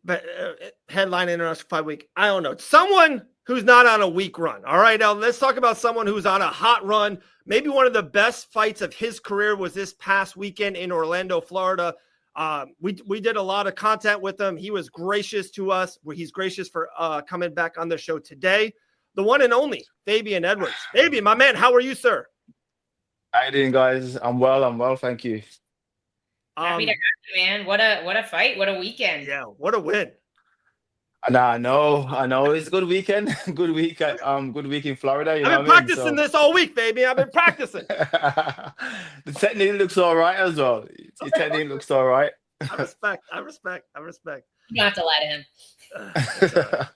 But headline International Fight Week, I don't know. Someone who's not on a weak run. All right, now let's talk about someone who's on a hot run. Maybe one of the best fights of his career was this past weekend in Orlando, Florida. We did a lot of content with him. He was gracious to us. He's gracious for coming back on the show today. The one and only Fabian Edwards. Fabian, my man, how are you, sir? How you doing, guys? I'm well, thank you. Happy to have you, man. What a fight. What a weekend. Yeah, what a win. I know. It's a good weekend. Good week in Florida. I've been practicing this all week, baby. I've been practicing. The technique looks all right as well. The technique looks all right. I respect. You don't have to lie to him.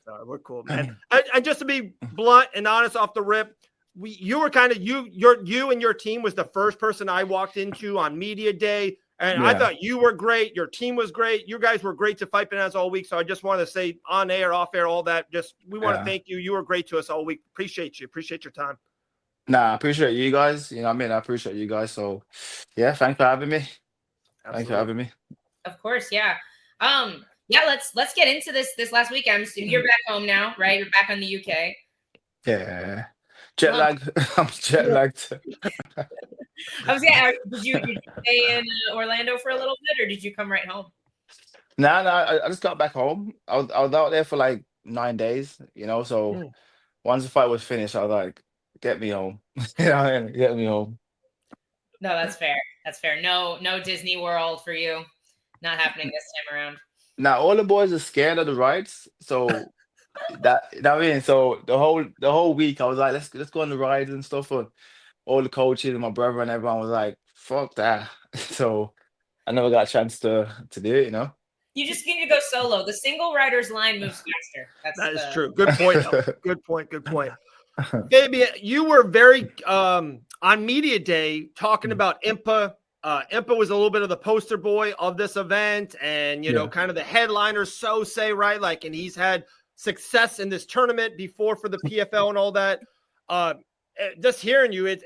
Sorry, we're cool, man. And just to be blunt and honest off the rip, you and your team was the first person I walked into on media day. And I thought you were great. Your team was great. You guys were great to Fight Bananas all week. So I just wanted to say on air, off air, all that. We want to thank you. You were great to us all week. Appreciate you. Appreciate your time. Nah, I appreciate you guys. You know what I mean? I appreciate you guys. So yeah, thanks for having me. Absolutely. Thanks for having me. Of course, yeah. Let's get into this last weekend. So you're back home now, right? You're back in the UK. Yeah. Jet lag. I'm jet lagged. I was did you stay in Orlando for a little bit, or did you come right home? No, I just got back home. I was out there for like 9 days, so once the fight was finished, I was like, get me home. Get me home. No, that's fair. That's fair. No Disney World for you. Not happening this time around. Now all the boys are scared of the rides, so so the whole week I was like, let's go on the rides and stuff. And all the coaches and my brother and everyone was like, fuck that. So I never got a chance to do it, You just need to go solo. The single rider's line moves faster. That is true. Good point. Good point. Fabian, you were very on media day talking about Impa. Impa was a little bit of the poster boy of this event, and kind of the headliner, right? Like, and he's had success in this tournament before for the PFL and all that. Just hearing you, it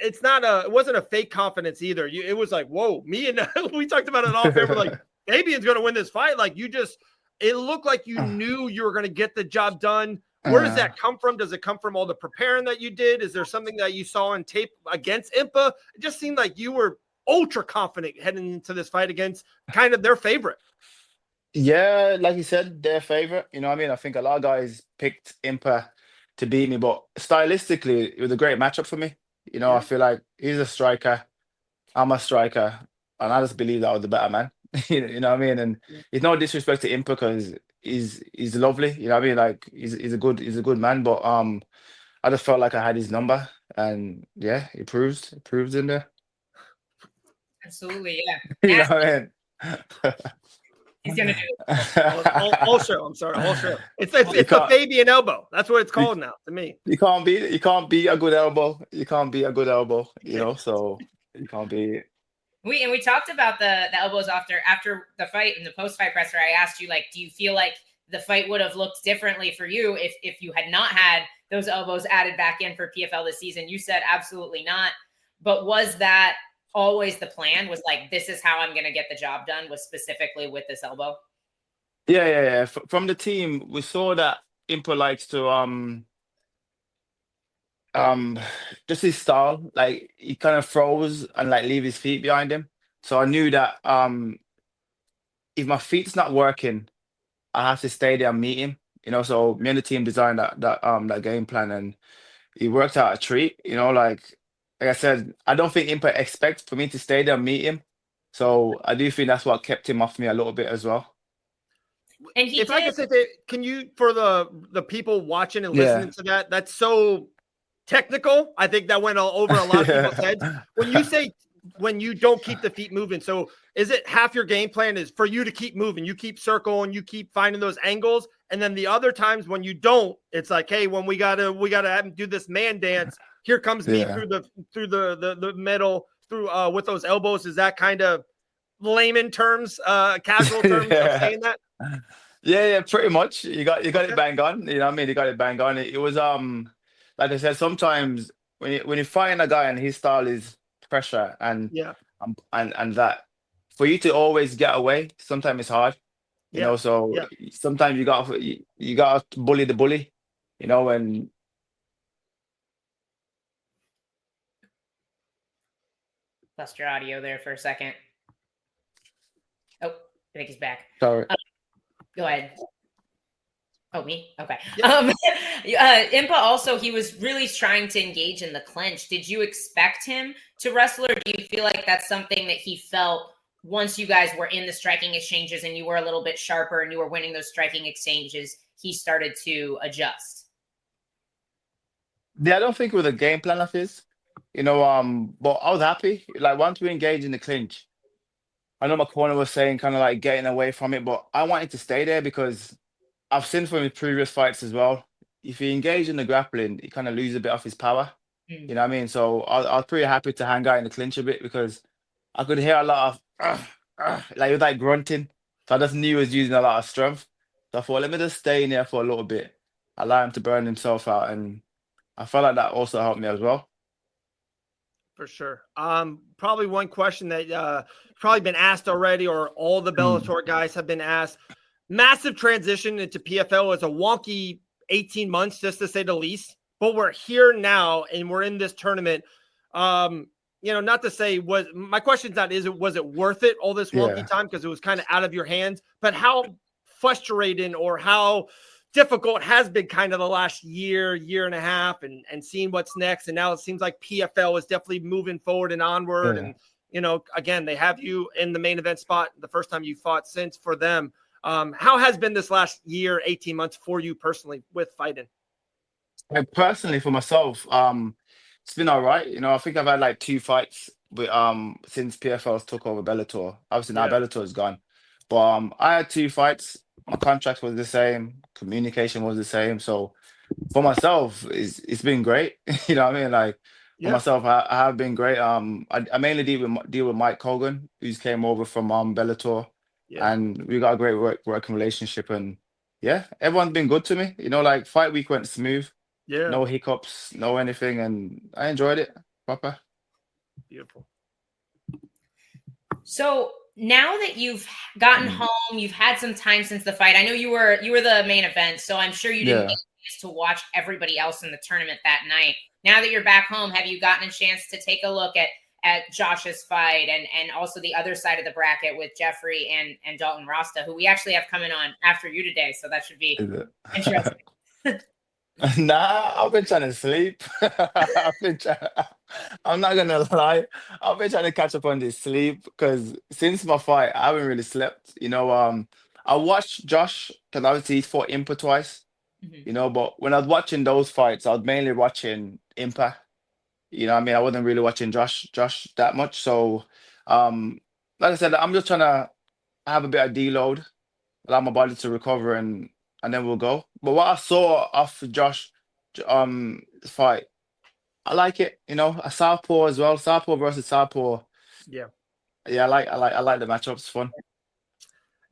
wasn't a fake confidence either. It was like, whoa, me and we talked about it all. We're like, Fabian's going to win this fight. Like, it looked like you knew you were going to get the job done. Where does that come from? Does it come from all the preparing that you did? Is there something that you saw on tape against Impa? It just seemed like you were ultra confident heading into this fight against kind of their favorite. Yeah, like you said, their favorite. You know what I mean? I think a lot of guys picked Impa to beat me, but stylistically, it was a great matchup for me. I feel like he's a striker, I'm a striker, and I just believe that I was the better man. You know what I mean? And it's no disrespect to Impa because he's lovely. You know what I mean? Like he's a good man, but I just felt like I had his number, and yeah, it proves in there. Absolutely, yeah. You know what I mean? He's gonna do it. All show. I'm sorry. All show. It's the Fabian elbow. That's what it's called now to me. You can't beat a good elbow. You can't beat a good elbow. So you can't beat it. We talked about the elbows after the fight and the post-fight presser. I asked you, like, do you feel like the fight would have looked differently for you if you had not had those elbows added back in for PFL this season? You said absolutely not. But was that always the plan? Was like, this is how I'm going to get the job done, was specifically with this elbow? Yeah. From the team, we saw that Impa likes to just his style, like he kind of throws and like leave his feet behind him. So I knew that if my feet's not working, I have to stay there and meet him. So me and the team designed that game plan, and he worked out a treat. Like I said, I don't think Impa expects for me to stay there and meet him. So I do think that's what kept him off me a little bit as well. And if I could say, can you, for the people watching and listening to that, that's so technical. I think that went over a lot of people's heads. When you don't keep the feet moving, so is it half your game plan is for you to keep moving, you keep circling, you keep finding those angles, and then the other times when you don't, it's like, hey, when we gotta have him do this man dance, here comes me through the middle, through with those elbows. Is that kind of layman terms, casual terms of saying that? Yeah, pretty much. You got it bang on. You know what I mean? You got it bang on. It was like I said, sometimes when you find a guy and his style is pressure and that, for you to always get away, sometimes it's hard. You know, so sometimes you got to bully the bully, you know, and Lost your audio there for a second. Oh, I think he's back. sorry. Go ahead. Oh, me? Okay. Yeah. Impa also, he was really trying to engage in the clinch. Did you expect him to wrestle, or do you feel like that's something that he felt once you guys were in the striking exchanges and you were a little bit sharper and you were winning those striking exchanges, he started to adjust? Yeah, I don't think it was a game plan of his, you know, but I was happy. Like once we engaged in the clinch, I know my corner was saying kind of like getting away from it, but I wanted to stay there because I've seen from his previous fights as well. If he engage in the grappling, he kind of loses a bit of his power. You know what I mean? So I was pretty happy to hang out in the clinch a bit because I could hear a lot of like he was like grunting. So I just knew he was using a lot of strength. So I thought, let me just stay in there for a little bit, allow him to burn himself out, and I felt like that also helped me as well. For sure. Probably one question that probably been asked already, or all the Bellator guys have been asked. Massive transition into PFL is a wonky 18 months, just to say the least. But we're here now, and we're in this tournament. Not to say my question's not was it worth it all this wonky time, because it was kind of out of your hands. But how frustrating or how difficult has been kind of the last year and a half, and seeing what's next. And now it seems like PFL is definitely moving forward and onward. And, again, they have you in the main event spot the first time you fought since for them. How has been this last year, 18 months for you personally with fighting? Personally, for myself, it's been all right. You know, I think I've had like 2 fights with since PFL's took over Bellator. Obviously now Bellator is gone. But I had 2 fights. My contract was the same, communication was the same. So for myself, it's been great. You know what I mean? Like for myself, I have been great. I mainly deal with Mike Colgan, who's came over from Bellator, and we got a great working relationship. And yeah, everyone's been good to me. You know, like fight week went smooth. Yeah. No hiccups, no anything, and I enjoyed it. Proper. Beautiful. So now that you've gotten home, you've had some time since the fight. I know you were the main event, so I'm sure you didn't get a chance to watch everybody else in the tournament that night. Now that you're back home, have you gotten a chance to take a look at Josh's fight and also the other side of the bracket with Jeffrey and Dalton Rasta, who we actually have coming on after you today, so that should be interesting. Nah, I've been trying to sleep. I'm not gonna lie. I've been trying to catch up on this sleep because since my fight, I haven't really slept. You know, I watched Josh because obviously he fought Impa twice. You know, but when I was watching those fights, I was mainly watching Impa. You know what I mean? I wasn't really watching Josh that much. So, like I said, I'm just trying to have a bit of deload, allow my body to recover, and then we'll go. But what I saw off Josh fight, I like it. You know, a southpaw as well, southpaw versus southpaw. Yeah, I like the matchup. It's fun.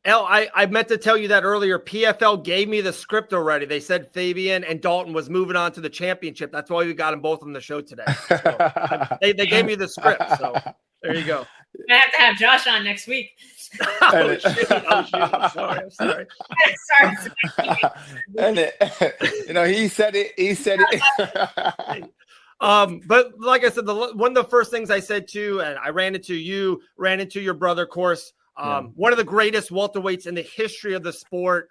El, I meant to tell you that earlier. PFL gave me the script already. They said Fabian and Dalton was moving on to the championship. That's why we got them both on the show today. So they gave me the script. So there you go. I have to have Josh on next week. Oh, shit. I'm sorry. And you know, he said it. But like I said, one of the first things I said too, and I ran into your brother, of course. One of the greatest welterweights in the history of the sport.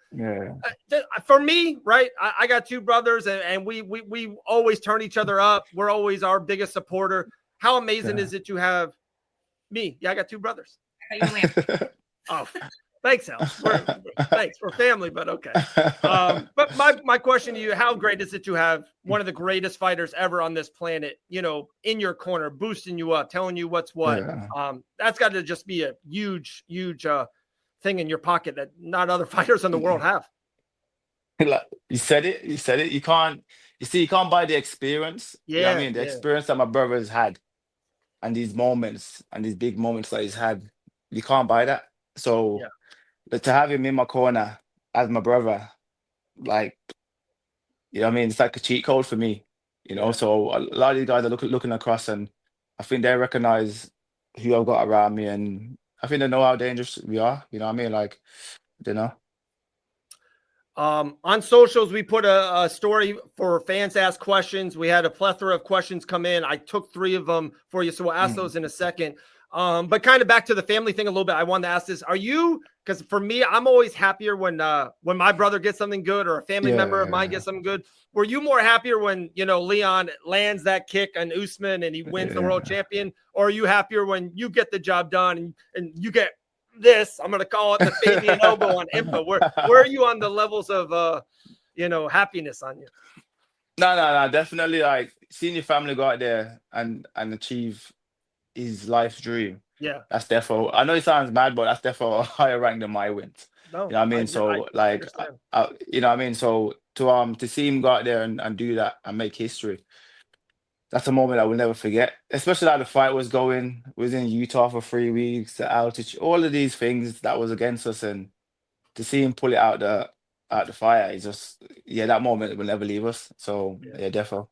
For me, right? I got 2 brothers, and we always turn each other up. We're always our biggest supporter. How amazing is it to have me? Yeah, I got 2 brothers. Oh, thanks, Al. Thanks. We're family, but okay. But my question to you, how great is it to have one of the greatest fighters ever on this planet, you know, in your corner, boosting you up, telling you what's what? That's got to just be a huge thing in your pocket that not other fighters in the world have. You said it. You can't buy the experience. You know what I mean? The experience that my brother's had and these moments and these big moments that he's had, you can't buy that. So to have him in my corner as my brother, like, you know what I mean? It's like a cheat code for me, you know? So a lot of these guys are looking across, and I think they recognize who I've got around me, and I think they know how dangerous we are, you know what I mean? Like, you know? On socials, we put a story for fans to ask questions. We had a plethora of questions come in. I took 3 of them for you, so we'll ask those in a second. But kind of back to the family thing a little bit. I wanted to ask this: because for me, I'm always happier when my brother gets something good or a family member of mine gets something good. Were you more happier when Leon lands that kick on Usman and he wins the world champion, or are you happier when you get the job done and you get this? I'm going to call it the Fabian elbow on Impa. Where are you on the levels of happiness on you? No, definitely like seeing your family go out there and achieve his life's dream. Yeah, that's definitely. I know it sounds mad, but that's definitely a higher rank than my wins. No, you know what I mean? So you know what I mean? So to see him go out there and do that and make history, that's a moment I will never forget. Especially how the fight was going. We was in Utah for 3 weeks, the altitude, all of these things that was against us, and to see him pull it out the fire is just that moment will never leave us. So definitely.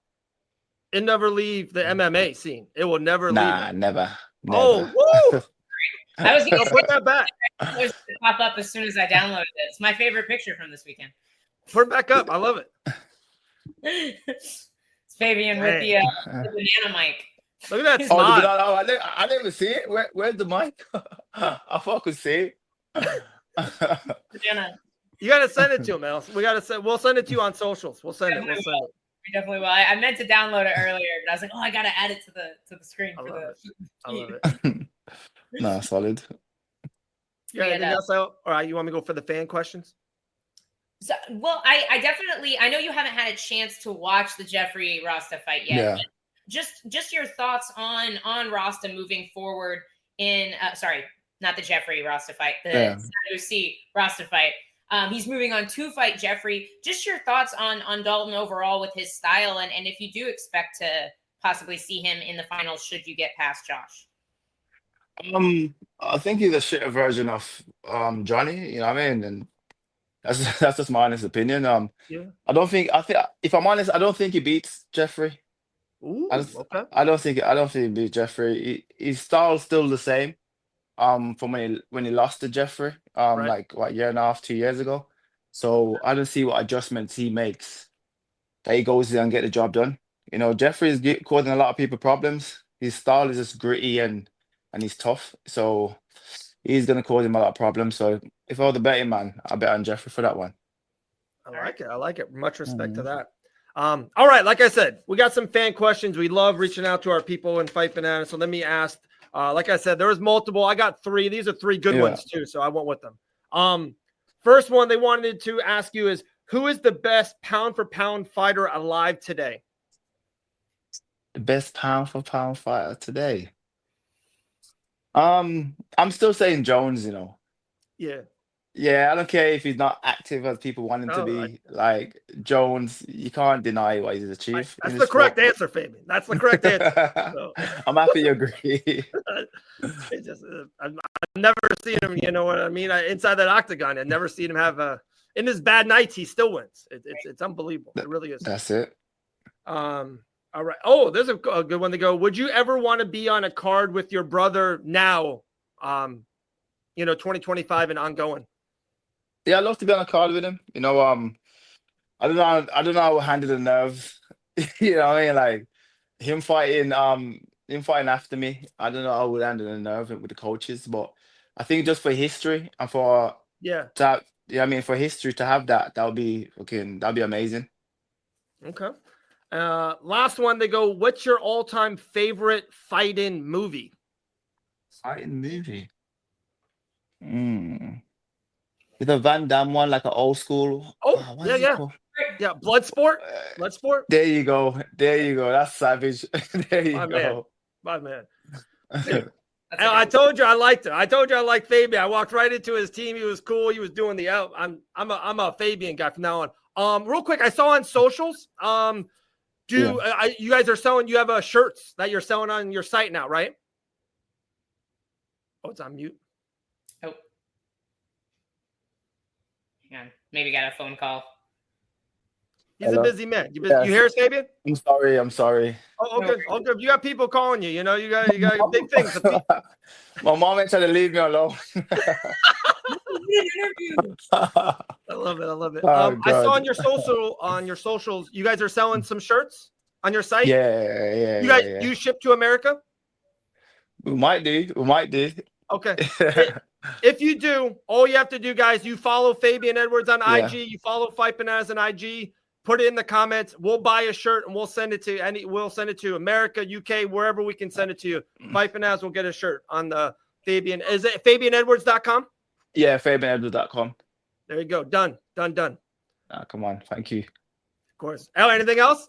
It never leave the MMA scene. It will never leave. Nah, never. Oh, woo! I was going to put that back. It was to pop up as soon as I downloaded it. It's my favorite picture from this weekend. Put it back up. I love it. It's Fabian with the banana mic. Look at that smile. I never see it. Where's the mic? I thought I could see it. Banana. You got to send it to him, Al. We'll send it to you on socials. We'll send it. We definitely will. I meant to download it earlier, but I was like, I got to add it to the screen. I love it. Nah, solid. Yeah, anything else? All right, you want me to go for the fan questions? So, well, I definitely, I know you haven't had a chance to watch the Jeffrey Rasta fight yet. Yeah. Just your thoughts on Rasta moving forward in, sorry, not the Jeffrey Rasta fight, the Sanusi Rasta fight. He's moving on to fight Jeffrey. Just your thoughts on Dalton overall with his style, and if you do expect to possibly see him in the finals should you get past Josh. I think he's a shitter version of Johnny. You know what I mean? And that's just my honest opinion. I think if I'm honest, I don't think he beats Jeffrey. Ooh, okay. I don't think he beats Jeffrey. His style's still the same. From when he lost to Jeffrey, like what, 1.5 years ago. So I don't see what adjustments he makes that he goes there and get the job done. You know, Jeffrey is causing a lot of people problems. His style is just gritty and he's tough. So he's gonna cause him a lot of problems. So if I was the betting man, I bet on Jeffrey for that one. I like it. Much respect to that. All right, like I said, we got some fan questions. We love reaching out to our people in Fight Banana. So let me ask. Like I said, there was multiple. I got 3. These are 3 good ones too, so I went with them. First one they wanted to ask you is, who is the best pound for pound fighter alive today? The best pound for pound fighter today. I'm still saying Jones. You know. Yeah, I don't care if he's not active as people want him to be. Like Jones, you can't deny what he's achieved. That's the correct answer, Fabian. That's the correct answer. So. I'm happy you agree. I've never seen him, you know what I mean? Inside that octagon, I've never seen him have in his bad nights, he still wins. It's unbelievable. It really is. That's it. All right. Oh, there's a good one to go. Would you ever want to be on a card with your brother now, 2025 and ongoing? Yeah, I'd love to be on a card with him. You know, I don't know how to handle the nerves. You know what I mean? Like him fighting after me. I don't know how I would handle the nerve with the coaches, but I think just for history and for for history to have that'll be amazing. Okay. Last one, they go, what's your all-time favorite fight-in movie? Fighting movie? With a Van Damme one, like an old school. Yeah, Bloodsport. Bloodsport. There you go. That's savage. There you go. My man. I told you I liked him. I told you I liked Fabian. I walked right into his team. He was cool. He was doing the out. I'm a Fabian guy from now on. Real quick, I saw on socials. You guys are selling? You have shirts that you're selling on your site now, right? Oh, it's on mute. Oh. Hang on. Maybe got a phone call. He's a busy man. You hear us, Fabian? I'm sorry. Oh, okay. Okay. You got people calling you. You know, you got big things. My mom ain't trying to leave me alone. I love it. I love it. Oh, I saw God. on your socials, you guys are selling some shirts on your site. Yeah. You guys, Yeah. you ship to America? We might do. Okay. If you do, all you have to do, guys, you follow Fabian Edwards on Yeah. IG. You follow Fight Bananas on IG. Put it in the comments. We'll buy a shirt and we'll send it to We'll send it to America, UK, wherever we can send it to you. Fight Bananas will get a shirt on the Fabian. Is it FabianEdwards.com? Yeah, FabianEdwards.com. There you go. Done. Come on. Thank you. Of course. Oh, anything else?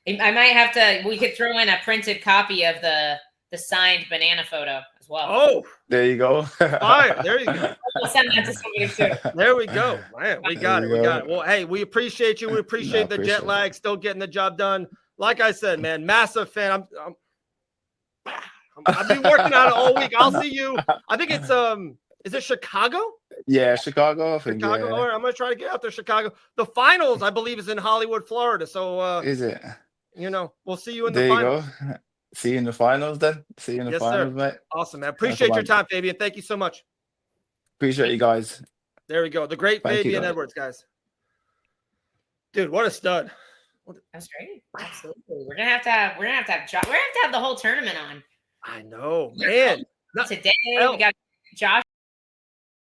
I might have to. We could throw in a printed copy of the signed banana photo as well. Oh, there you go. Fire. There you go. We'll send that to somebody too. There we go. Man, we got it. Well, hey, we appreciate you. We appreciate the jet lag, still getting the job done. Like I said, man, massive fan. I've been working on it all week. I'll see you. I think it's is it Chicago? Yeah, Chicago. I think, Chicago. yeah. All right, I'm gonna try to get out there, Chicago. The finals, I believe, is in Hollywood, Florida. So is it? We'll see you in there the finals. You go. See you in the finals then. See you in the finals, mate. Awesome, man. Appreciate your time, Fabian. Thank you so much. Appreciate you guys. There we go. The great Fabian Edwards, guys. Dude, what a stud. That's great. Absolutely. We're gonna have to have the whole tournament on. I know, man. Today we got Josh